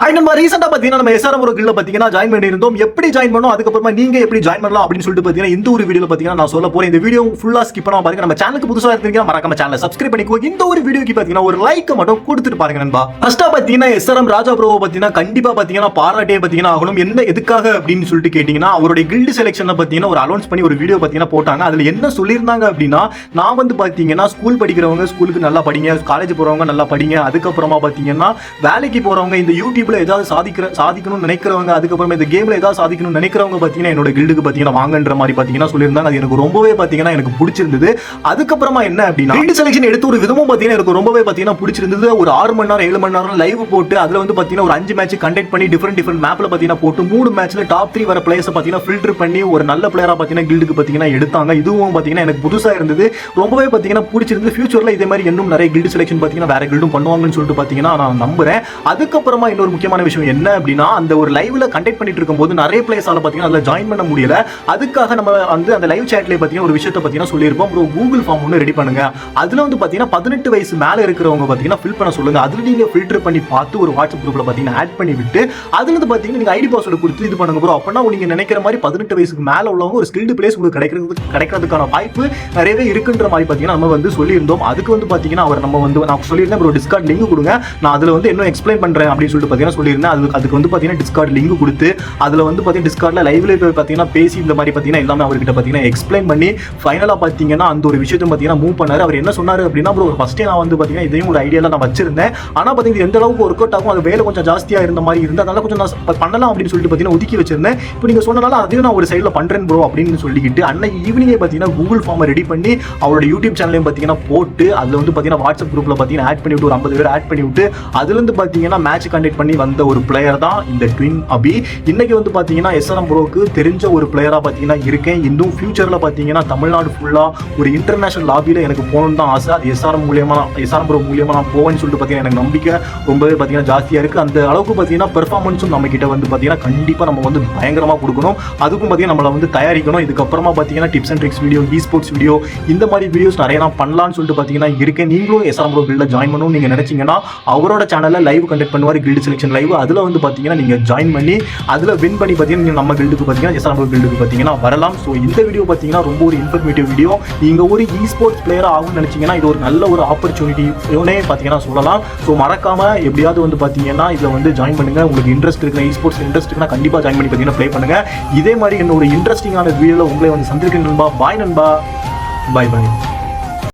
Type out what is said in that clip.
Hi நம்ம ரீசெண்டா பாத்தீங்கன்னா நம்ம எஸ்ஆர்எம் ஒரு கில்ல பாத்தீங்கன்னா ஜாயின் பண்ணியிருந்தோம். எப்படி ஜாயின் பண்ணோம், அதுக்கப்புறமா நீங்க எப்படி ஜாயின் பண்ணலாம் அப்படின்னு சொல்லிட்டு பாத்தீங்கன்னா இந்த ஒரு வீடியோல பாத்தீங்கன்னா நான் சொல்ல போறேன். இந்த வீடியோ ஃபுல்லா ஸ்கிப் பண்ணாம பாருங்க. நம்ம சேனலுக்கு புதுசா இருக்கீங்க மறக்காம சேனலை சப்ஸ்கிரைப் பண்ணிக்கோ. இந்த ஒரு வீடியோக்கு பாத்தீங்கன்னா ஒரு லைக் மட்டும் கொடுத்துட்டு பாருங்க நண்பா. ஃபர்ஸ்டா பாத்தீங்கன்னா எஸ்ஆர்எம் ராஜா ப்ரோ பாத்தீங்கன்னா கண்டிப்பா பாத்தீங்கன்னா பாராட்டே பாத்தீங்கன்னா ஆகணும். என்ன எதுக்காக அப்படின்னு சொல்லிட்டு கேட்டீங்கன்னா அவருடைய கில்டு செலக்ஷன்ல பாத்தீங்கன்னா ஒரு அனௌன்ஸ் பண்ணி ஒரு வீடியோ பாத்தீங்கன்னா போட்டாங்க. அதுல என்ன சொல்லியிருந்தாங்க அப்படின்னா நான் வந்து பாத்தீங்கன்னா ஸ்கூல் படிக்கிறவங்க ஸ்கூலுக்கு நல்லா படிங்க, காலேஜ் போறவங்க நல்லா படிங்க, அதுக்கப்புறமா பாத்தீங்கன்னா வேலைக்கு போறவங்க இந்த யூடியூப்ல ஏதாவது சாதிக்கணும்னு நினைக்கிறவங்க, அதுக்கப்புறம் இந்த கேம்ல ஏதாவது சாதிக்கணும்னு நினைக்கிறவங்க பாத்தீங்கன்னா என்னோட கில்டுக்கு பாத்தீங்கன்னா வாங்கன்ற மாதிரி பாத்தீங்கன்னா சொல்லியிருந்தாங்க. அது எனக்கு ரொம்பவே பாத்தீங்கன்னா எனக்கு பிடிச்சிருந்தது. அதுக்கப்புறமா என்ன அப்படின்னா கில்டு செலக்ஷன் எடுத்து ஒரு விதமும் பாத்தீங்கன்னா எனக்கு ரொம்பவே பாத்தீங்கன்னா பிடிச்சிருந்தது. ஒரு 6 மணி நேரம் 7 மணி நேரம் லைவ் போட்டு அதுல வந்து பாத்தீங்கன்னா ஒரு 5 மேட்ச் கண்டக்ட் பண்ணி டிஃபரெண்ட் மேப்ல பாத்தீங்கன்னா போட்டு 3 மேட்ச்ல டாப் 3 வர பிளேயர்ஸ் பாத்தீங்கன்னா ஃபில்டர் பண்ணி ஒரு நல்ல பிளேயரா பாத்தீங்கன்னா கில்டுக்கு பாத்தீங்கன்னா எடுத்தாங்க. இதுவும் பாத்தீங்கன்னா எனக்கு புதுசா இருந்தது, ரொம்பவே பாத்தீங்கன்னா பிடிச்சிருந்தது. ஃபியூச்சர்ல இதே மாதிரி இன்னும் நிறைய கில்டு செலக்ஷன் பாத்தீங்கன்னா வேற கில்டும் பண்ணுவாங்கன்னு சொல்லிட்டு பாத்தீங்கன்னா நான் நம்புறேன். அதுக்கப்புறமா இன்னொரு முக்கியமான விஷயம் என்ன அப்படின்னா அந்த ஒரு லைவ்ல கண்டக்ட் பண்ணிட்டு இருக்கும்போது நிறைய பிளேயர்ஸால பாத்தீங்கன்னா அதுல ஜாயின் பண்ண முடியல. அதுக்காக நம்ம வந்து அந்த லைவ் சாட்ல பாத்தீங்கன்னா ஒரு விஷயத்தை பாத்தீங்கன்னா சொல்லியிருப்போம். ப்ரோ கூகுள் ஃபார்ம் ஒன்று ரெடி பண்ணுங்க, அதுல வந்து பாத்தீங்கன்னா 18 வயசு மேல இருக்கிறவங்க பாத்தீங்கன்னா ஃபில் பண்ண சொல்லுங்க. அதுல நீங்க ஃபில்டர் பண்ணி பார்த்து ஒரு வாட்ஸ்அப் குரூப்ல பாத்தீங்கன்னா ஆட் பண்ணி விட்டு அதுல இருந்து பாத்தீங்கன்னா நீங்க ஐடி பாஸ்வேர்டு கொடுத்து இது பண்ணுங்க ப்ரோ. அப்பனா நீங்க நினைக்கிற மாதிரி 18 வயசுக்கு மேல உள்ளவங்க ஒரு ஸ்கில்டு பிளேஸ் உங்களுக்கு கிடைக்கிறதுக்கான வாய்ப்பு நிறையவே இருக்குன்ற மாதிரி பாத்தீங்கன்னா நம்ம வந்து சொல்லியிருந்தோம். அதுக்கு வந்து பாத்தீங்கன்னா அவர் நம்ம வந்து நான் சொல்லியிருந்தேன் ப்ரோ டிஸ்கார்ட் லிங்க் கொடுங்க, நான் அதுல வந்து இன்னும் எக்ஸ்பிளைன் பண்றேன் அப்படின்னு சொல்லிட்டு பாத்தீங்கன்னா சொல்லியிருந்தேன். அதுக்கு வந்து பாத்தீங்கன்னா டிஸ்கார்ட் லிங்க் கொடுத்து அதுல வந்து பாத்தீங்கன்னா டிஸ்கார்ட்ல லைவ்ல பாத்தீங்கன்னா பேசி இந்த மாதிரி பாத்தீங்கன்னா எல்லாமே அவர்கிட்ட பாத்தீங்கன்னா எக்ஸ்பிளைன் பண்ணி ஃபைனலா பாத்தீங்கன்னா அந்த ஒரு விஷயத்தை பாத்தீங்கன்னா மூவ் பண்ணாரு. அவர் என்ன சொன்னாரு அப்படின்னா ப்ரோ ஃபர்ஸ்டே நான் வந்து பாத்தீங்கன்னா இதையும் ஒரு ஐடியால நான் வச்சிருந்தேன், ஆனா பாத்தீங்கன்னா எந்த அளவுக்கு ஒர்க் அவுட் ஆகும், அது வேலை கொஞ்சம் ஜாஸ்தியா இருந்த மாதிரி இருந்து அதனால கொஞ்சம் நான் பண்ணலாம் அப்படின்னு சொல்லிட்டு பாத்தீங்கன்னா ஒதுக்கி வச்சிருந்தேன். இப்போ நீங்க சொன்னனால அதையும் நான் ஒரு சைட்ல பண்றேன் ப்ரோ அப்படின்னு சொல்லிக்கிட்டு அன்னைக்கு ஈவினிங்கே பாத்தீங்கன்னா கூகுள் ஃபார்மை ரெடி பண்ணி அவரோட யூடியூப் சேனலையும் பாத்தீங்கன்னா போட்டு அதுல வந்து பாத்தீங்கன்னா வாட்ஸ்அப் குரூப்ல பாத்தீங்கன்னா ஆட் பண்ணி விட்டு ஒரு 50 பேர் ஆட் பண்ணி விட்டு அதுல இருந்து பாத்தீங்கன்னா மேட்ச் கண்டக்ட் பண்ணி வந்த ஒரு பிளேயர் தான் இந்த ட்வின் அபி. இன்னைக்கு வந்து பாத்தீங்கன்னா எஸ்ஆர்எம் ப்ரோக்கு தெரிஞ்ச ஒரு பிளேயரா பாத்தீங்கன்னா இருக்கேன். இன்னும் ஃபியூச்சர்ல பாத்தீங்கன்னா தமிழ்நாடு ஃபுல்லா ஒரு இன்டர்நேஷனல் லாபியில எனக்கு போகணும்னு தான் ஆசை. அது எஸ்ஆர்எம் ப்ரோ மூலியமா நான் போவேன்னு சொல்லிட்டு பாத்தீங்கன்னா எனக்கு நம்பிக்கை ரொம்பவே பாத்தீங்கன்னா ஜாஸ்தியா இருக்கு. அந்த அளவுக்கு பாத்தீங்கன்னா பெர்ஃபார்மன்ஸும் நம்ம கிட்ட வந்து பாத்தீங்கன்னா கண்டிப்பா நம்ம வந்து பயங்கரமா கொடுக்கணும். அதுக்கும் பாத்தீங்கன்னா நம்மள வந்து தயாரிக்கணும். இதுக்கப்புறமா பாத்தீங்கன்னா tips and tricks video, sports video, இந்த மாதிரி வீடியோஸ் நிறைய நான் பண்ணலாம்னு சொல்லிட்டு பாத்தீங்கன்னா இருக்கேன். நீங்களும் எஸ்ஆர்எம் ப்ரோ கில்ட்ல ஜாயின் பண்ணணும் நீங்க நினைச்சீங்கன்னா அவரோட சேனல்ல லைவ் கண்டக்ட் பண்ணுவார், கில்டு செலக்ஷன் லைவ். அதுல வந்து பாத்தீங்கன்னா நீங்க ஜாயின் பண்ணி அதுல வின் பண்ணி பாத்தீங்கன்னா நம்ம கில்டுக்கு பாத்தீங்கன்னா எஸ்ஆர்எம் ப்ரோ கில்டுக்கு பாத்தீங்கன்னா வரலாம். ஸோ இந்த வீடியோ பாத்தீங்கன்னா ரொம்ப ஒரு இன்ஃபர்மேட்டிவ் வீடியோ. நீங்க ஒரு ஸ்போர்ட்ஸ் பிளேயர் ஆகும்னு நினைச்சீங்கன்னா இது ஒரு நல்ல ஒரு ஆப்பர்ச்சுனிட்டி பாத்தீங்கன்னா சொல்லலாம். ஸோ மறக்காம எப்படியாவது வந்து பாத்தீங்கன்னா இதுல வந்து ஜாயின் பண்ணுங்க. உங்களுக்கு இன்ட்ரெஸ்ட் இருக்கு, ஸ்போர்ட்ஸ் இன்ட்ரெஸ்ட் இருக்குன்னா கண்டிப்பா ஜாயின் பண்ணி பாத்தீங்கன்னா ப்ளே பண்ணுங்க. இதே மாதிரி இன்னொரு இன்ட்ரெஸ்டிங்கான வீடியோல உங்களை வந்து சந்திக்கிறேன் நண்பா. பாய் நண்பா, பாய் பாய்.